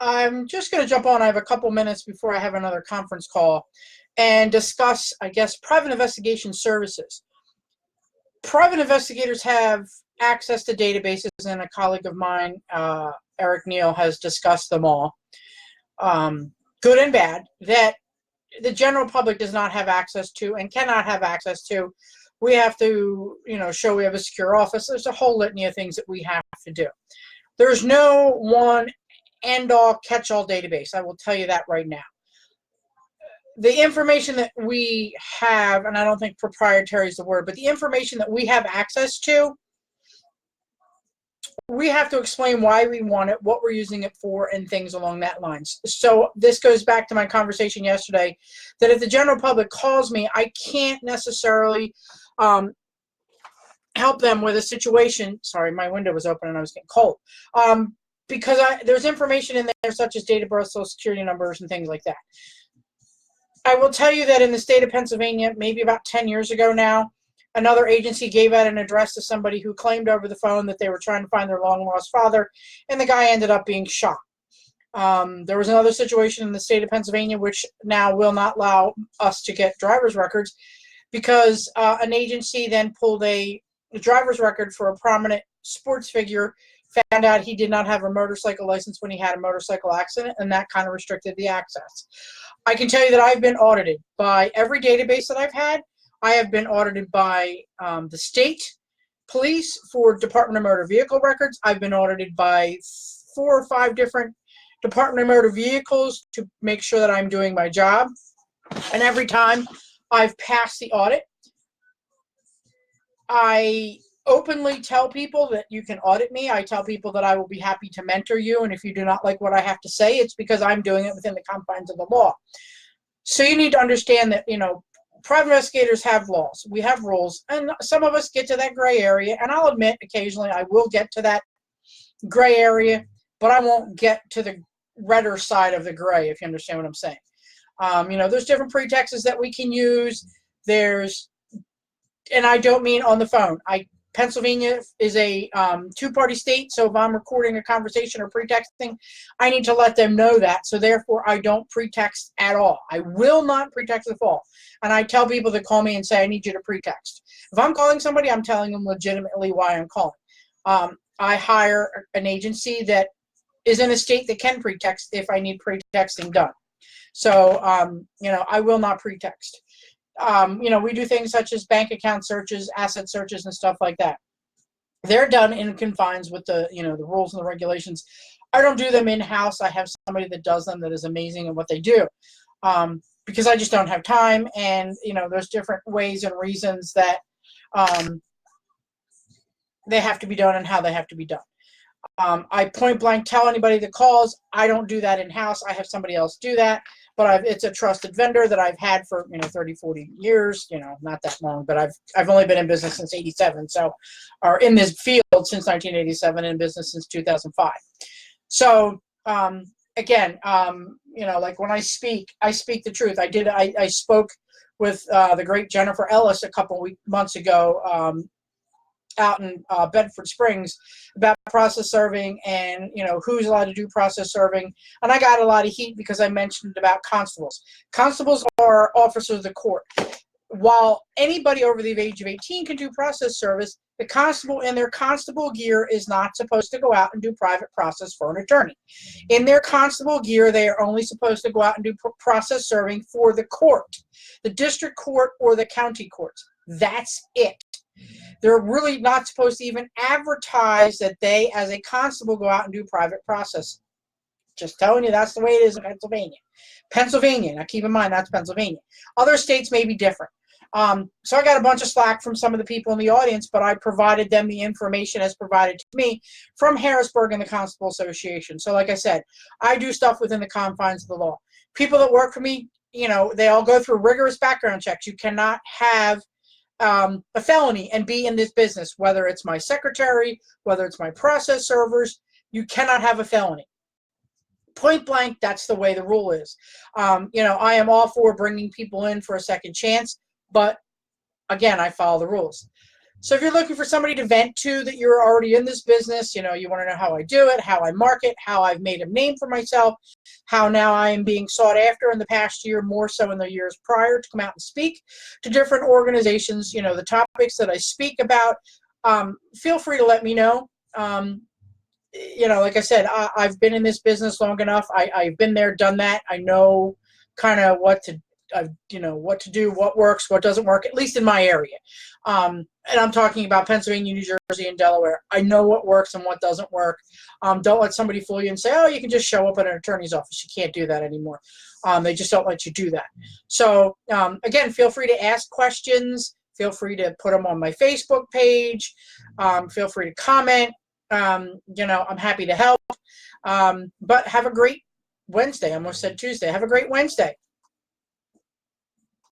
I'm just going to jump on. I have a couple minutes before I have another conference call and discuss, I guess, private investigation services. Private investigators have access to databases, and a colleague of mine, Eric Neal, has discussed them all, good and bad, that the general public does not have access to and cannot have access to. We have to, show we have a secure office. There's a whole litany of things that we have to do. There's no one end-all, catch-all database. I will tell you that right now. The information that we have, and I don't think proprietary is the word, but the information that we have access to, we have to explain why we want it, what we're using it for, and things along that lines. So this goes back to my conversation yesterday, that if the general public calls me, I can't necessarily help them with a situation. Sorry, my window was open and I was getting cold. Because there's information in there such as date of birth, social security numbers, and things like that. I will tell you that in the state of Pennsylvania, maybe about 10 years ago now, another agency gave out an address to somebody who claimed over the phone that they were trying to find their long-lost father, and the guy ended up being shot. There was another situation in the state of Pennsylvania which now will not allow us to get driver's records because an agency then pulled a driver's record for a prominent sports figure, found out he did not have a motorcycle license when he had a motorcycle accident, and that kind of restricted the access. I can tell you that I've been audited by every database that I've had. I have been audited by the state police for Department of Motor Vehicle records. I've been audited by 4 or 5 different Department of Motor Vehicles to make sure that I'm doing my job. And every time I've passed the audit, I openly tell people that you can audit me. I tell people that I will be happy to mentor you, and if you do not like what I have to say, it's because I'm doing it within the confines of the law. So you need to understand that, private investigators have laws. We have rules, and some of us get to that gray area, and I'll admit occasionally I will get to that gray area, but I won't get to the redder side of the gray, if you understand what I'm saying. There's different pretexts that we can use. And I don't mean on the phone. Pennsylvania is a two-party state, so if I'm recording a conversation or pretexting, I need to let them know that. So therefore, I don't pretext at all. I will not pretext at all. And I tell people that call me and say, I need you to pretext. If I'm calling somebody, I'm telling them legitimately why I'm calling. I hire an agency that is in a state that can pretext if I need pretexting done. So, I will not pretext. We do things such as bank account searches, asset searches, and stuff like that. They're done in confines with the rules and the regulations. I don't do them in-house. I have somebody that does them that is amazing at what they do, because I just don't have time. And there's different ways and reasons that they have to be done and how they have to be done. I point blank tell anybody that calls, I don't do that in-house. I have somebody else do that. But it's a trusted vendor that I've had for 30, 40 years. Not that long, but I've only been in business since '87, or in this field since 1987, in business since 2005. So again, like when I speak the truth. I spoke with the great Jennifer Ellis a couple months ago out in Bedford Springs about process serving and who's allowed to do process serving, and I got a lot of heat because I mentioned about constables. Constables are officers of the court. While anybody over the age of 18 can do process service, the constable in their constable gear is not supposed to go out and do private process for an attorney. In their constable gear, they are only supposed to go out and do process serving for the court, the district court or the county courts. That's it. They're really not supposed to even advertise that they, as a constable, go out and do private processing. Just telling you, that's the way it is in Pennsylvania. Now keep in mind, that's Pennsylvania. Other states may be different. So I got a bunch of slack from some of the people in the audience, but I provided them the information as provided to me from Harrisburg and the Constable Association. So like I said, I do stuff within the confines of the law. People that work for me, they all go through rigorous background checks. You cannot have a felony and be in this business, whether it's my secretary, whether it's my process servers. You cannot have a felony. Point blank, that's the way the rule is. I am all for bringing people in for a second chance, but again, I follow the rules. So if you're looking for somebody to vent to that you're already in this business, you want to know how I do it, how I market, how I've made a name for myself, how now I am being sought after in the past year, more so in the years prior, to come out and speak to different organizations, the topics that I speak about, feel free to let me know. Like I said, I've been in this business long enough. I've been there, done that. I know kind of what to do, what works, what doesn't work, at least in my area. And I'm talking about Pennsylvania, New Jersey, and Delaware. I know what works and what doesn't work. Don't let somebody fool you and say, oh, you can just show up at an attorney's office. You can't do that anymore. They just don't let you do that. So, again, feel free to ask questions. Feel free to put them on my Facebook page. Feel free to comment. I'm happy to help. But have a great Wednesday. I almost said Tuesday. Have a great Wednesday.